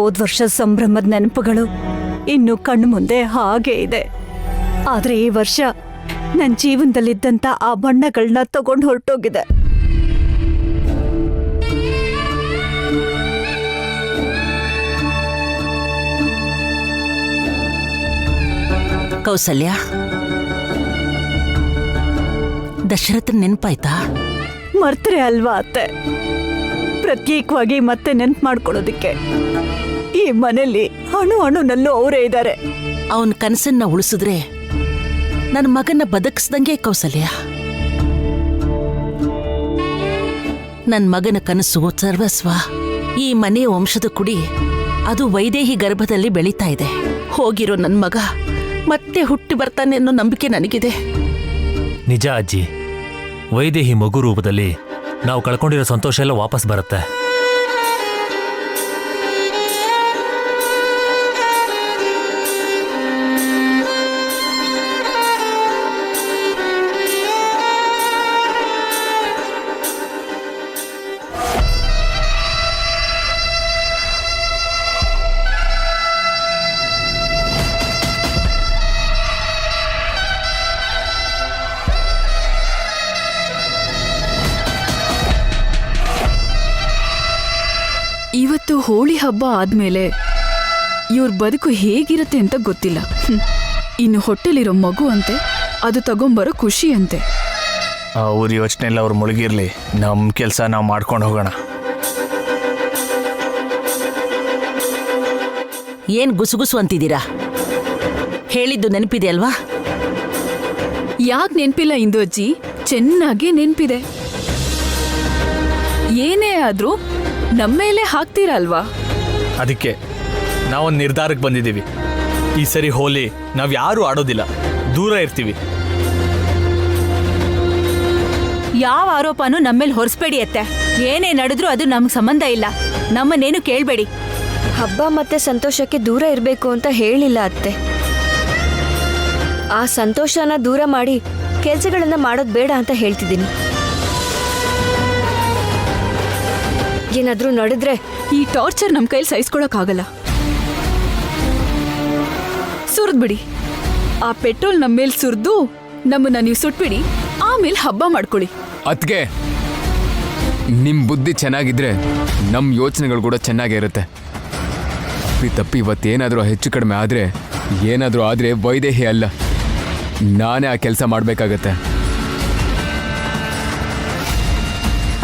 ಹೋದ್ ವರ್ಷ ಸಂಭ್ರಮದ ನೆನಪುಗಳು ಇನ್ನು ಕಣ್ಣು ಮುಂದೆ ಹಾಗೆ ಇದೆ. ಆದ್ರೆ ಈ ವರ್ಷ ನನ್ನ ಜೀವನದಲ್ಲಿದ್ದಂತ ಆ ಬಣ್ಣಗಳನ್ನ ತಗೊಂಡು ಹೊರಟೋಗಿದೆ. ಕೌಸಲ್ಯ, ದಶರಥನ್ ನೆನಪಾಯ್ತಾ? ಮರ್ತ್ರೆ ಅಲ್ವಾ ಅತ್ತೆ? ಪ್ರತ್ಯೇಕವಾಗಿ ಮತ್ತೆ ನೆನ್ಪು ಮಾಡ್ಕೊಳ್ಳೋದಿಕ್ಕೆ ಈ ಮನೆಯಲ್ಲಿ ಅಣು ಅಣುನಲ್ಲೂ ಅವರೇ ಇದ್ದಾರೆ. ಅವನ್ ಕನಸನ್ನ ಉಳಿಸಿದ್ರೆ ನನ್ನ ಮಗನ್ನ ಬದುಕಿಸ್ದಂಗೆ ಕೌಸಲ್ಯ. ನನ್ ಮಗನ ಕನಸು ಸರ್ವಸ್ವ. ಈ ಮನೆಯ ವಂಶದ ಕುಡಿ ಅದು ವೈದೇಹಿ ಗರ್ಭದಲ್ಲಿ ಬೆಳೀತಾ ಇದೆ. ಹೋಗಿರೋ ನನ್ ಮಗ ಮತ್ತೆ ಹುಟ್ಟಿ ಬರ್ತಾನೆ ಅನ್ನೋ ನಂಬಿಕೆ ನನಗಿದೆ. ನಿಜ ಅಜ್ಜಿ, ವೈದೇಹಿ ಮಗು ರೂಪದಲ್ಲಿ ನಾವು ಕಳ್ಕೊಂಡಿರೋ ಸಂತೋಷ ಎಲ್ಲ ವಾಪಸ್ ಬರುತ್ತೆ. ಇವತ್ತು ಹೋಳಿ ಹಬ್ಬ ಆದ್ಮೇಲೆ ಇವ್ರ ಬದುಕು ಹೇಗಿರತ್ತೆ ಅಂತ ಗೊತ್ತಿಲ್ಲ. ಇನ್ನು ಹೊಟ್ಟೆಲಿರೋ ಮಗು ಅಂತೆ, ಅದು ತಗೊಂಬರೋ ಖುಷಿ ಅಂತೆ. ಅವ್ರ ಯೋಚನೆ ಎಲ್ಲ ಅವ್ರು ಮುಳುಗಿರ್ಲಿ, ನಮ್ಮ ಕೆಲಸ ನಾವು ಮಾಡ್ಕೊಂಡು ಹೋಗೋಣ. ಏನ್ ಗುಸುಗುಸು ಅಂತಿದ್ದೀರಾ? ಹೇಳಿದ್ದು ನೆನಪಿದೆ ಅಲ್ವಾ? ಯಾಕೆ ನೆನ್ಪಿಲ್ಲ ಇಂದು ಅಜ್ಜಿ? ಚೆನ್ನಾಗಿ ನೆನ್ಪಿದೆ. ಏನೇ ಆದ್ರೂ ನಮ್ಮೇಲೆ ಹಾಕ್ತೀರಾ ಅಲ್ವಾ? ಅದಕ್ಕೆ ನಾವೊಂದು ನಿರ್ಧಾರಕ್ಕೆ ಬಂದಿದ್ದೀವಿ. ಈ ಸರಿ ಹೋಲಿ ನಾವು ಯಾರೂ ಆಡೋದಿಲ್ಲ, ದೂರ ಇರ್ತೀವಿ. ಯಾವ ಆರೋಪನೂ ನಮ್ಮೇಲೆ ಹೊರಿಸ್ಬೇಡಿ ಅತ್ತೆ. ಏನೇ ನಡೆದ್ರೂ ಅದು ನಮ್ಗೆ ಸಂಬಂಧ ಇಲ್ಲ. ನಮ್ಮನ್ನೇನು ಕೇಳಬೇಡಿ. ಹಬ್ಬ ಮತ್ತೆ ಸಂತೋಷಕ್ಕೆ ದೂರ ಇರಬೇಕು ಅಂತ ಹೇಳಿಲ್ಲ ಅತ್ತೆ. ಆ ಸಂತೋಷನ ದೂರ ಮಾಡಿ ಕೆಲಸಗಳನ್ನ ಮಾಡೋದು ಬೇಡ ಅಂತ ಹೇಳ್ತಿದ್ದೀನಿ. ಏನಾದ್ರೂ ನಡೆದ್ರೆ ಈ ಟಾರ್ಚರ್ ನಮ್ ಕೈಲಿ ಸಹಿಸ್ಕೊಳಕ್ಕಾಗಲ್ಲ. ಸುರಿದ್ಬಿಡಿ. ಆ ಪೆಟ್ರೋಲ್ ನಮ್ಮ ಮೇಲೆ ಸುರಿದು ನಮ್ಮನ್ನ ನೀವು ಸುಟ್ಬಿಡಿ, ಆಮೇಲೆ ಹಬ್ಬ ಮಾಡ್ಕೊಳ್ಳಿ. ಅದ್ಕೆ ನಿಮ್ ಬುದ್ಧಿ ಚೆನ್ನಾಗಿದ್ರೆ ನಮ್ ಯೋಚನೆಗಳು ಕೂಡ ಚೆನ್ನಾಗೇ ಇರುತ್ತೆ. ತಪ್ಪಿ ಇವತ್ತೇನಾದ್ರೂ ಹೆಚ್ಚು ಕಡಿಮೆ ಏನಾದ್ರೂ ಆದ್ರೆ ವೈದೇಹಿ ಅಲ್ಲ, ನಾನೇ ಆ ಕೆಲಸ ಮಾಡ್ಬೇಕಾಗತ್ತೆ.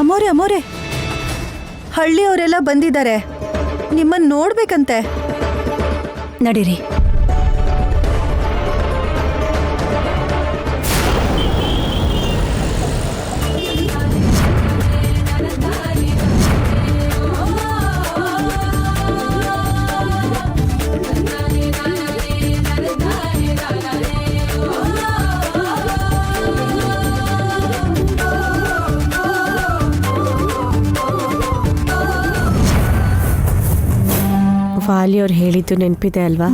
ಅಮೋರೆ, ಹಳ್ಳಿಯವರೆಲ್ಲ ಬಂದಿದ್ದಾರೆ, ನಿಮ್ಮನ್ನ ನೋಡ್ಬೇಕಂತೆ. ನಡೀರಿ. ವಾಲಿಯವ್ರು ಹೇಳಿದ್ದು ನೆನಪಿದೆ ಅಲ್ವಾ?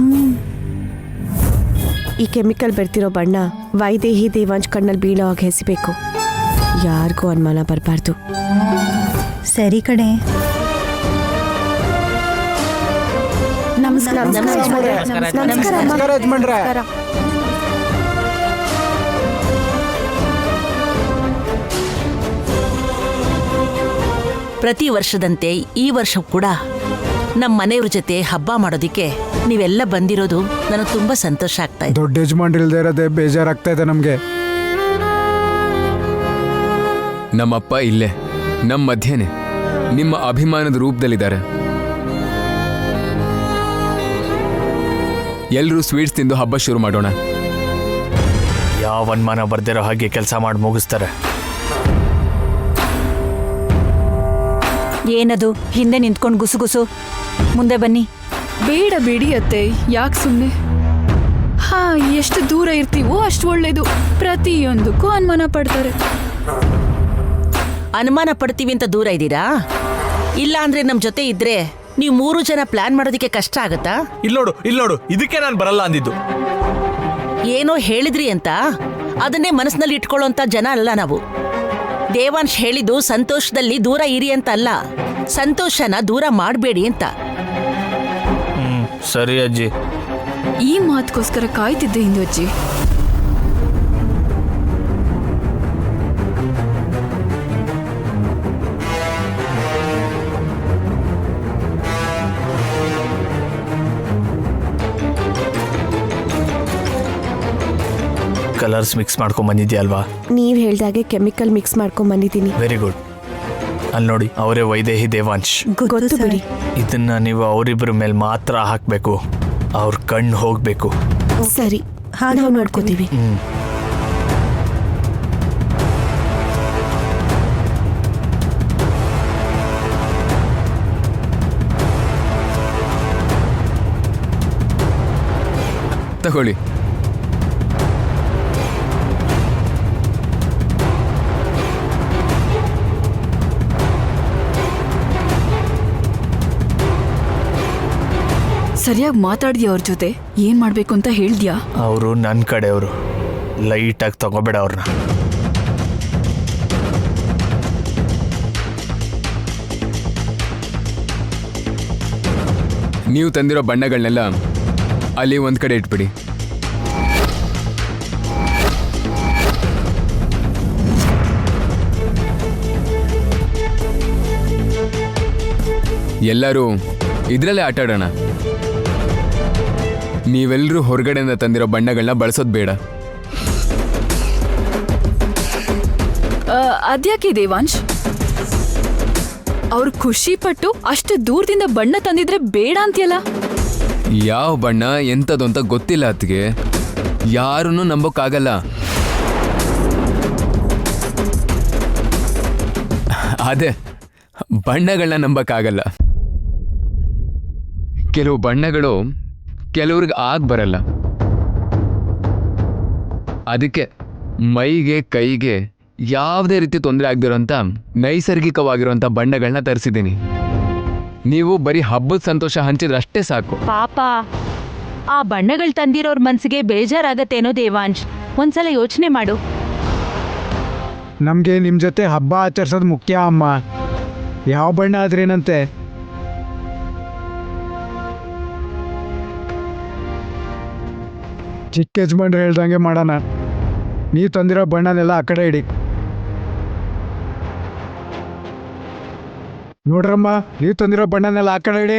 ಈ ಕೆಮಿಕಲ್ ಬೆರ್ತಿರೋ ಬಣ್ಣ ವೈದೇಹಿ ದೇವಾಂಶ್ ಕಣ್ಣಲ್ಲಿ ಬೀಳೋ ಹಾಗೆ ಹೆಸಿಬೇಕು. ಯಾರಿಗೂ ಅನುಮಾನ ಬರಬಾರ್ದು. ಸರಿ ಕಣೆ. ನಮಸ್ಕಾರ. ಪ್ರತಿ ವರ್ಷದಂತೆ ಈ ವರ್ಷ ಕೂಡ ನಮ್ಮ ಮನೆಯವ್ರ ಜೊತೆ ಹಬ್ಬ ಮಾಡೋದಿಕ್ಕೆ ನೀವೆಲ್ಲ ಬಂದಿರೋದು ನನಗೆ ತುಂಬಾ ಸಂತೋಷ ಆಗ್ತಾ ಇದೆ. ದೊಡ್ಡ ಯಜಮಾನ್ರಿಲ್ದೇ ಇರೋದೇ ಬೇಜಾರಾಗ್ತಾ ಇದೆ ನಮ್ಗೆ. ನಮ್ಮಪ್ಪ ಇಲ್ಲೇ ನಮ್ಮ ಮಧ್ಯೆನೆ ನಿಮ್ಮ ಅಭಿಮಾನದ ರೂಪದಲ್ಲಿದ್ದಾರೆ. ಎಲ್ಲರೂ ಸ್ವೀಟ್ಸ್ ತಿಂದು ಹಬ್ಬ ಶುರು ಮಾಡೋಣ. ಯಾವ ಅನುಮಾನ ಬರ್ದಿರೋ ಹಾಗೆ ಕೆಲಸ ಮಾಡಿ ಮುಗಿಸ್ತಾರೆ. ಏನದು ಹಿಂದೆ ನಿಂತ್ಕೊಂಡು ಗುಸುಗುಸು? ಮುಂದೆ ಬನ್ನಿ. ಬೇಡ ಬಿಡಿ ಅತ್ತೆ, ಯಾಕೆ ಸುಮ್ಮನೆ? ಎಷ್ಟು ದೂರ ಇರ್ತೀವೋ ಅಷ್ಟು ಒಳ್ಳೇದು. ಪ್ರತಿಯೊಂದಕ್ಕೂ ಅನುಮಾನ ಪಡ್ತಾರೆ. ಅನುಮಾನ ಪಡ್ತೀವಿ ಅಂತ ದೂರ ಇದ್ದೀರಾ? ಇಲ್ಲ ಅಂದ್ರೆ ನಮ್ ಜೊತೆ ಇದ್ರೆ ನೀವು 3 ಜನ ಪ್ಲಾನ್ ಮಾಡೋದಕ್ಕೆ ಕಷ್ಟ ಆಗತ್ತಾ? ಇಲ್ಲೋಡು, ಇದಕ್ಕೆ ನಾನು ಬರಲ್ಲ ಅಂದಿದ್ದು. ಏನೋ ಹೇಳಿದ್ರಿ ಅಂತ ಅದನ್ನೇ ಮನಸ್ಸಿನಲ್ಲಿ ಇಟ್ಕೊಳ್ಳೋಂತ ಜನ ಅಲ್ಲ ನಾವು. ದೇವಾಂಶ್ ಹೇಳಿದ್ದು ಸಂತೋಷದಲ್ಲಿ ದೂರ ಇರಿ ಅಂತ ಅಲ್ಲ, ಸಂತೋಷನ ದೂರ ಮಾಡಬೇಡಿ ಅಂತ. ಸರಿ ಅಜ್ಜಿ. ಈ ಮಾತುಗೋಸ್ಕರ ಕಾಯ್ತಿದ್ದೆ ಇಂದು ಅಜ್ಜಿ. ಕಲರ್ಸ್ ಮಿಕ್ಸ್ ಮಾಡ್ಕೊಂಡ್ ಬಂದಿದ್ಯಾ ಅಲ್ವಾ? ನೀವ್ ಹೇಳ್ದಾಗೆ ಕೆಮಿಕಲ್ ಮಿಕ್ಸ್ ಮಾಡ್ಕೊಂಡ್ ಬಂದಿದ್ದೀನಿ. Very good. ಅಲ್ಲಿ ನೋಡಿ, ಅವರೇ ವೈದೇಹಿ ದೇವಾಂಶ್. ಗೊತ್ತು ಬಿಡಿ. ಇದನ್ನ ನೀವು ಅವರಿಬ್ಬರ ಮೇಲೆ ಮಾತ್ರ ಹಾಕ್ಬೇಕು. ಅವ್ರ ಕಣ್ಣು ಹೋಗ್ಬೇಕು. ಸರಿ, ನಾವು ನೋಡ್ಕೋತೀವಿ. ತಗೊಳ್ಳಿ. ಸರಿಯಾಗಿ ಮಾತಾಡ್ದ್ಯಾ ಅವ್ರ ಜೊತೆ? ಏನ್ ಮಾಡ್ಬೇಕು ಅಂತ ಹೇಳ್ದ್ಯಾ? ಅವರು ನನ್ನ ಕಡೆಯವರು. ಲೈಟಾಗಿ ತಗೋಬೇಡ ಅವ್ರನ್ನ. ನೀವು ತಂದಿರೋ ಬಣ್ಣಗಳನ್ನೆಲ್ಲ ಅಲ್ಲಿ ಒಂದ್ ಕಡೆ ಇಟ್ಬಿಡಿ. ಎಲ್ಲರೂ ಇದ್ರಲ್ಲೇ ಆಟ ಆಡೋಣ. ನೀವೆಲ್ಲರೂ ಹೊರಗಡೆಯಿಂದ ತಂದಿರೋ ಬಣ್ಣಗಳನ್ನ ಬಳಸೋದು ಬೇಡ. ಅದ್ಯಾಕೆ ದೇವಾಂಶ್? ಅವ್ರು ಖುಷಿ ಪಟ್ಟು ಅಷ್ಟು ದೂರದಿಂದ ಬಣ್ಣ ತಂದಿದ್ರೆ ಬೇಡ ಅಂತೀಯಲ್ಲ? ಯಾವ ಬಣ್ಣ ಎಂಥದ್ದು ಅಂತ ಗೊತ್ತಿಲ್ಲ ಅತ್ತಿಗೆ. ಯಾರನ್ನೂ ನಂಬೋಕ್ಕಾಗಲ್ಲ. ಅದೇ ಬಣ್ಣಗಳನ್ನ ನಂಬಕ್ಕಾಗಲ್ಲ. ಕೆಲವು ಬಣ್ಣಗಳು ಕೆಲವ್ರಿಗೆ ಬರಲ್ಲ. ಅದಕ್ಕೆ ಮೈಗೆ ಕೈಗೆ ಯಾವುದೇ ರೀತಿ ತೊಂದರೆ ಆಗದಿರೋಂಥ ನೈಸರ್ಗಿಕವಾಗಿರುವಂಥ ಬಣ್ಣಗಳನ್ನ ತರಿಸಿದ್ದೀನಿ. ನೀವು ಬರೀ ಹಬ್ಬದ ಸಂತೋಷ ಹಂಚಿದ್ರೆ ಅಷ್ಟೇ ಸಾಕು. ಪಾಪ ಆ ಬಣ್ಣಗಳು ತಂದಿರೋರ್ ಮನ್ಸಿಗೆ ಬೇಜಾರಾಗತ್ತೇನೋ ದೇವಾಂಶ್. ಒಂದ್ಸಲ ಯೋಚನೆ ಮಾಡು. ನಮಗೆ ನಿಮ್ಮ ಜೊತೆ ಹಬ್ಬ ಆಚರಿಸೋದು ಮುಖ್ಯ ಅಮ್ಮ. ಯಾವ ಬಣ್ಣ ಆದ್ರೇನಂತೆ. ಚಿಕ್ಕ ಯಜಮಾನ್ರು ಹೇಳ್ದಂಗೆ ಮಾಡೋಣ. ನೀವು ತಂದಿರೋ ಬಣ್ಣನೆಲ್ಲ ಆ ಕಡೆ ಇಡಿ. ನೋಡ್ರಮ್ಮ, ನೀವು ತಂದಿರೋ ಬಣ್ಣನೆಲ್ಲ ಆ ಕಡೆ ಇಡಿ.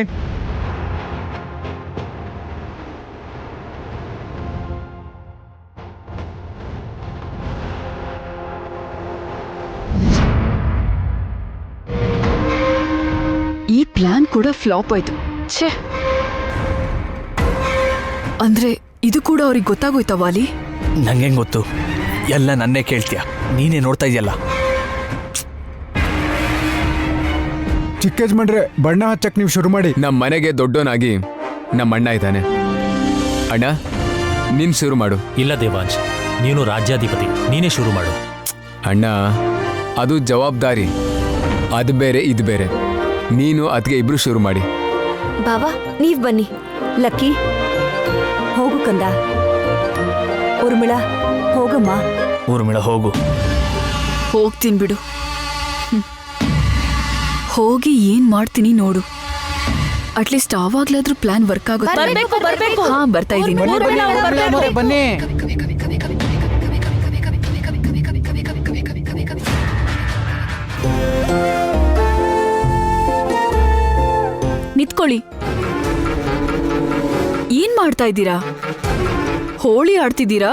ಈ ಪ್ಲಾನ್ ಕೂಡ ಫ್ಲಾಪ್ ಆಯ್ತು. ಛೇ, ಅಂದ್ರೆ ಇದು ಕೂಡ ಅವ್ರಿಗೆ ಗೊತ್ತಾಗೋಯ್ತಾ ವಾಲಿ? ನಂಗೆ ಗೊತ್ತು, ಎಲ್ಲ ನನ್ನೇ ಕೇಳ್ತೀಯ. ನೀನೇ ನೋಡ್ತಾ ಇದೆಯಲ್ಲ. ಚಿಕ್ಕ ಯಜಮಾನ್ರೆ, ಬಣ್ಣ ಹಚ್ಚಕ್ ನೀವು ಶುರು ಮಾಡಿ. ನಮ್ಮ ಮನೆಗೆ ದೊಡ್ಡೋನಾಗಿ ನಮ್ಮ ಅಣ್ಣ ಇದ್ದಾನೆ. ಅಣ್ಣ, ನೀನು ಶುರು ಮಾಡು. ಇಲ್ಲ ದೇವಾಂಶ್, ನೀನು ರಾಜ್ಯಾಧಿಪತಿ, ನೀನೇ ಶುರು ಮಾಡು. ಅಣ್ಣ, ಅದು ಜವಾಬ್ದಾರಿ. ಅದು ಬೇರೆ ಇದು ಬೇರೆ. ನೀನು ಅದಕ್ಕೆ ಇಬ್ರು ಶುರು ಮಾಡಿ. ಬಾಬಾ, ನೀವ್ ಬನ್ನಿ. ಲಕ್ಕಿ, ಹೋಗು ಕಂದ. ಊರ್ಮಿಳಾ, ಹೋಗಮ್ಮ. ಊರ್ಮಿಳ, ಹೋಗು. ಹೋಗ್ತೀನಿ ಬಿಡು. ಹೋಗಿ ಏನ್ ಮಾಡ್ತೀನಿ ನೋಡು. ಅಟ್ಲೀಸ್ಟ್ ಆವಾಗ್ಲಾದ್ರೂ ಪ್ಲಾನ್ ವರ್ಕ್ ಆಗುತ್ತೆ. ಹಾ, ಬರ್ತಾ ಇದ್ದೀನಿ. ಬನ್ನಿ. ನಿತ್ಕೊಳ್ಳಿ. ಏನ್ ಮಾಡ್ತಾ ಇದ್ದೀರಾ? ಹೋಳಿ ಆಡ್ತಿದ್ದೀರಾ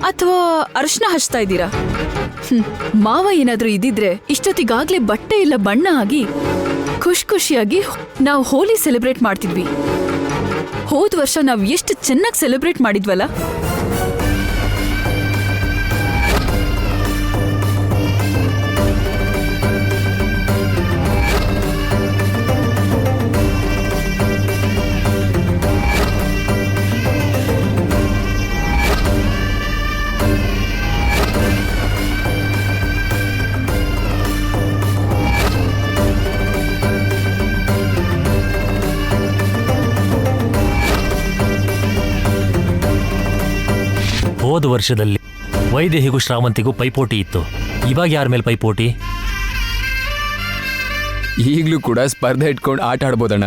ಅಥವಾ ಅರ್ಶನ ಹಚ್ತಾ ಇದ್ದೀರಾ? ಮಾವ ಏನಾದ್ರೂ ಇದ್ದಿದ್ರೆ ಇಷ್ಟೊತ್ತಿಗಾಗ್ಲೇ ಬಟ್ಟೆ ಇಲ್ಲ ಬಣ್ಣ ಆಗಿ ಖುಷಿಯಾಗಿ ನಾವು ಹೋಲಿ ಸೆಲೆಬ್ರೇಟ್ ಮಾಡ್ತಿದ್ವಿ. ಹೋದ ವರ್ಷ ನಾವು ಎಷ್ಟು ಚೆನ್ನಾಗಿ ಸೆಲೆಬ್ರೇಟ್ ಮಾಡಿದ್ವಲ್ಲ. ಹೋದ ವರ್ಷದಲ್ಲಿ ವೈದೇಹಿಗೂ ಶ್ರಾವಂತಿಗೂ ಪೈಪೋಟಿ ಇತ್ತು. ಇವಾಗ ಯಾರ ಮೇಲೆ ಪೈಪೋಟಿ? ಈಗಲೂ ಕೂಡ ಸ್ಪರ್ಧೆ ಇಟ್ಕೊಂಡು ಆಟ ಆಡ್ಬೋದಣ್ಣ.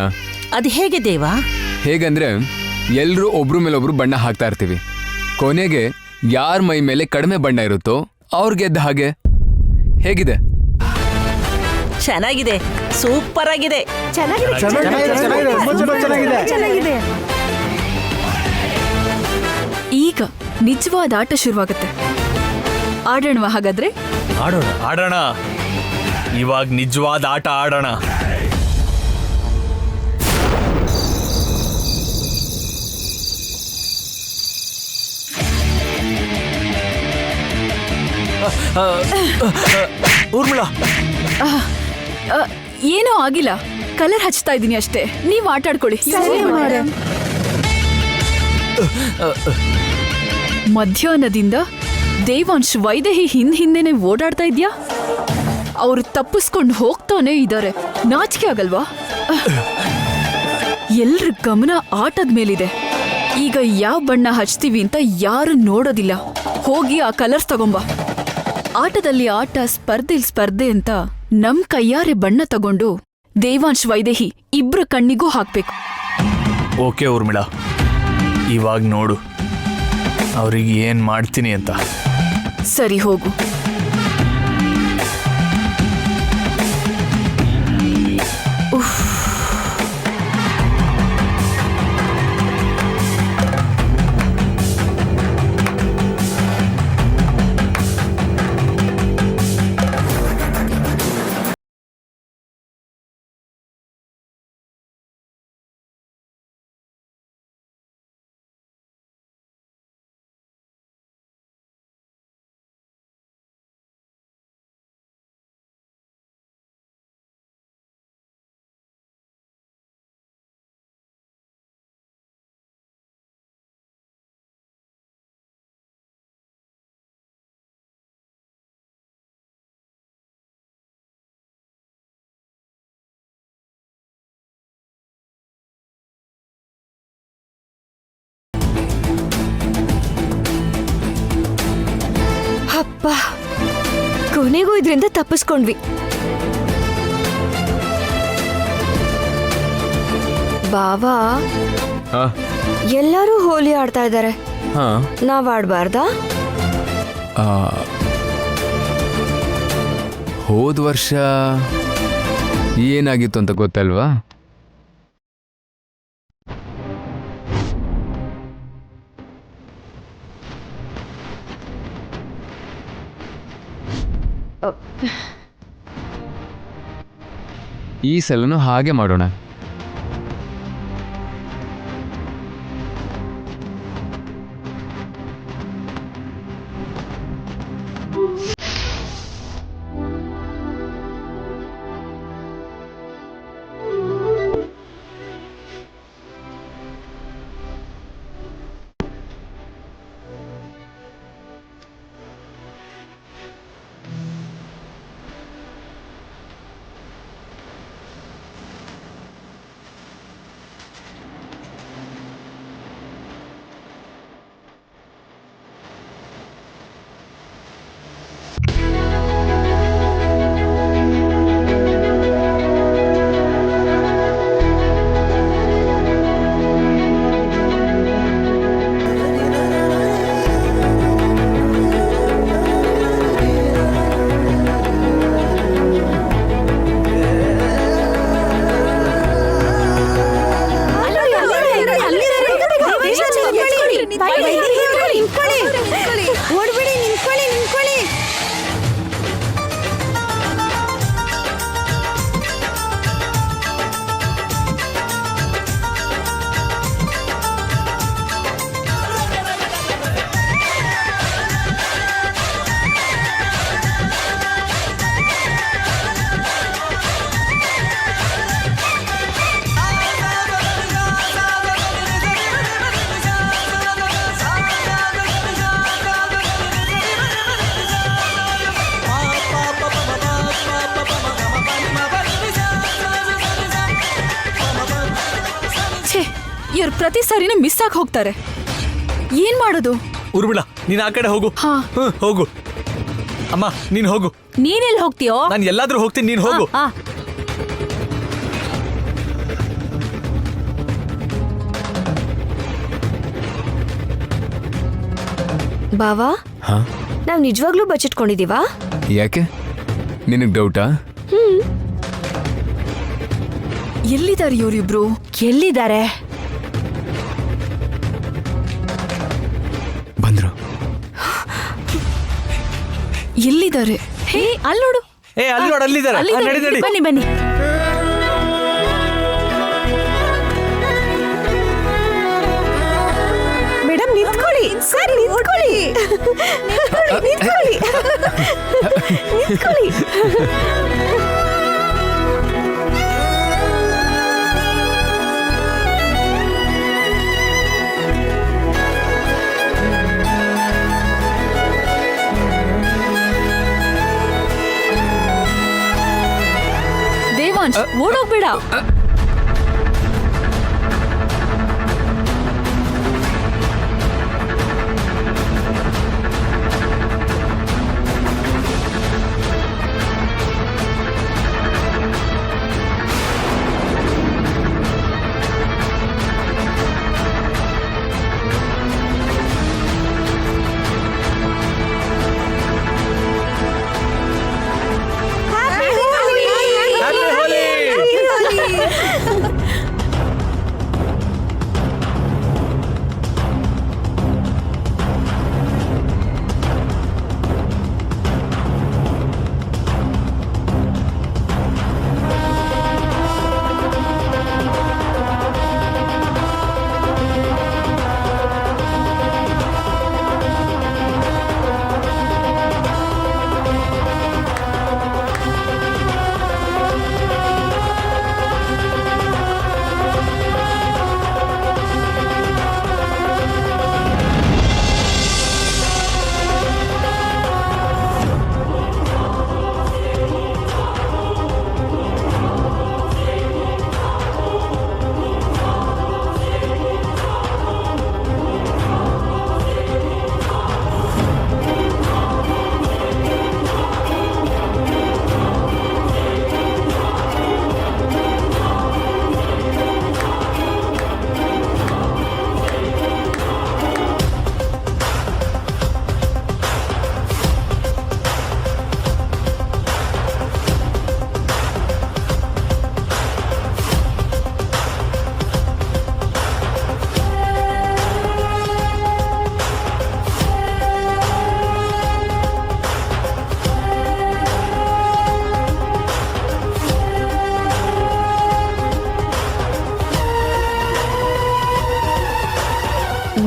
ಅದು ಹೇಗೆ ದೇವಾ? ಹೇಗಂದ್ರೆ ಎಲ್ಲರೂ ಒಬ್ರು ಮೇಲೊಬ್ರು ಬಣ್ಣ ಹಾಕ್ತಾ ಇರ್ತೀವಿ. ಕೊನೆಗೆ ಯಾರ ಮೈ ಮೇಲೆ ಕಡಿಮೆ ಬಣ್ಣ ಇರುತ್ತೋ ಅವ್ರು ಗೆದ್ದ ಹಾಗೆ. ಹೇಗಿದೆ? ಚೆನ್ನಾಗಿದೆ, ಸೂಪರ್ ಆಗಿದೆ. ಚೆನ್ನಾಗಿದೆ. ಈಗ ನಿಜವಾದ ಆಟ ಶುರುವಾಗುತ್ತೆ. ಆಡೋಣವಾ ಹಾಗಾದ್ರೆ? ಆಡೋಣ. ಆಡೋಣ. ಇವಾಗ ನಿಜವಾದ ಆಟ ಆಡೋಣ. ಊರ್ಮಿಳಾ, ಏನೂ ಆಗಿಲ್ಲ, ಕಲರ್ ಹಚ್ತಾ ಇದ್ದೀನಿ ಅಷ್ಟೇ. ನೀವು ಆಟ ಆಡ್ಕೊಳ್ಳಿ. ಮಧ್ಯಾಹ್ನದಿಂದ ದೇವಾಂಶ್ ವೈದೇಹಿ ಹಿಂದೆನೆ ಓಡಾಡ್ತಾ ಇದ್ಯಾ? ಅವ್ರು ತಪ್ಪಿಸ್ಕೊಂಡು ಹೋಗ್ತಾನೆ ಇದ್ದಾರೆ. ನಾಚಿಕೆ ಆಗಲ್ವಾ? ಎಲ್ರ ಗಮನ ಆಟದ ಮೇಲಿದೆ. ಈಗ ಯಾವ ಬಣ್ಣ ಹಚ್ತೀವಿ ಅಂತ ಯಾರು ನೋಡೋದಿಲ್ಲ. ಹೋಗಿ ಆ ಕಲರ್ಸ್ ತಗೊಂಬ. ಆಟದಲ್ಲಿ ಆಟ, ಸ್ಪರ್ಧೆ ಅಂತ ನಮ್ ಕೈಯಾರೆ ಬಣ್ಣ ತಗೊಂಡು ದೇವಾಂಶ್ ವೈದೇಹಿ ಇಬ್ರ ಕಣ್ಣಿಗೂ ಹಾಕ್ಬೇಕು. ಓಕೆ ಊರ್ಮಿಳಾ, ಇವಾಗ ನೋಡು ಅವ್ರಿಗೆ ಏನ್ ಮಾಡ್ತೀನಿ ಅಂತ. ಸರಿ, ಹೋಗು. ಅಪ್ಪ, ಕೊನೆಗೂ ಇದರಿಂದ ತಪ್ಪಿಸ್ಕೊಂಡ್ವಿ. ಬಾವಾ, ಎಲ್ಲರೂ ಹೋಲಿ ಆಡ್ತಾ ಇದ್ದಾರೆ, ನಾವ್ ಆಡ್ಬಾರ್ದಾ? ಹೋದ ವರ್ಷ ಏನಾಗಿತ್ತು ಅಂತ ಗೊತ್ತಲ್ವಾ? ಈ ಸಲನೂ ಹಾಗೆ ಮಾಡೋಣ. ಇವ್ರು ಪ್ರತಿ ಸಾರಿನೂ ಮಿಸ್ ಆಗಿ ಹೋಗ್ತಾರೆ. ಏನ್ ಮಾಡೋದು? ಊರ್ಮಿಳಾ, ನೀನ್ ಆ ಕಡೆ ಹೋಗು. ಹೋಗು. ಅಮ್ಮ, ನೀನ್ ಹೋಗು. ನೀನೆಲ್ಲಿ ಹೋಗ್ತೀಯೋ? ನಾನು ಎಲ್ಲಾದ್ರೂ ಹೋಗ್ತೀನಿ, ನೀನ್ ಹೋಗು. ಬಾವಾ ಹಾ ನಾವ್ ನಿಜವಾಗ್ಲೂ ಬಚ್ಚಿಟ್ಕೊಂಡಿದೀವಾ? ಯಾಕೆ ನಿನಗೆ ಡೌಟಾ? ಎಲ್ಲಿದ್ದಾರೆ ಇವರಿಬ್ರು? ಎಲ್ಲಿದ್ದಾರೆ? ಬಂದ್ರು. ಎಲ್ಲಿದ್ದಾರೆ? ಹೇ ಅಲ್ಲಿ ನೋಡು. ಏ ಅಲ್ಲಿ ನೋಡು, ಅಲ್ಲಿದ್ದಾರೆ. ನಡಿ ನಡಿ. ಬನ್ನಿ ಬನ್ನಿ. ಮೇಡಮ್ ನಿಂತ್ಕೊಳ್ಳಿ, ಸರ್ ನಿಂತ್ಕೊಳ್ಳಿ. ನಿಂತ್ಕೊಳ್ಳಿ. ನಿಂತ್ಕೊಳ್ಳಿ. ದೇವಾಂಶ್, ಓಡೋಗ್ಬೇಡ. Happy Holi!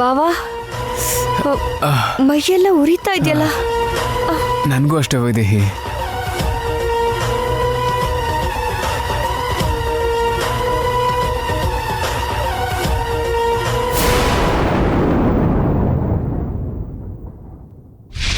ಬಾವಾ ಮೈಯೆಲ್ಲ ಉರಿತಾ ಇದೆಯಲ್ಲ. ನನಗೂ ಅಷ್ಟೇ ವೈದೇಹಿ.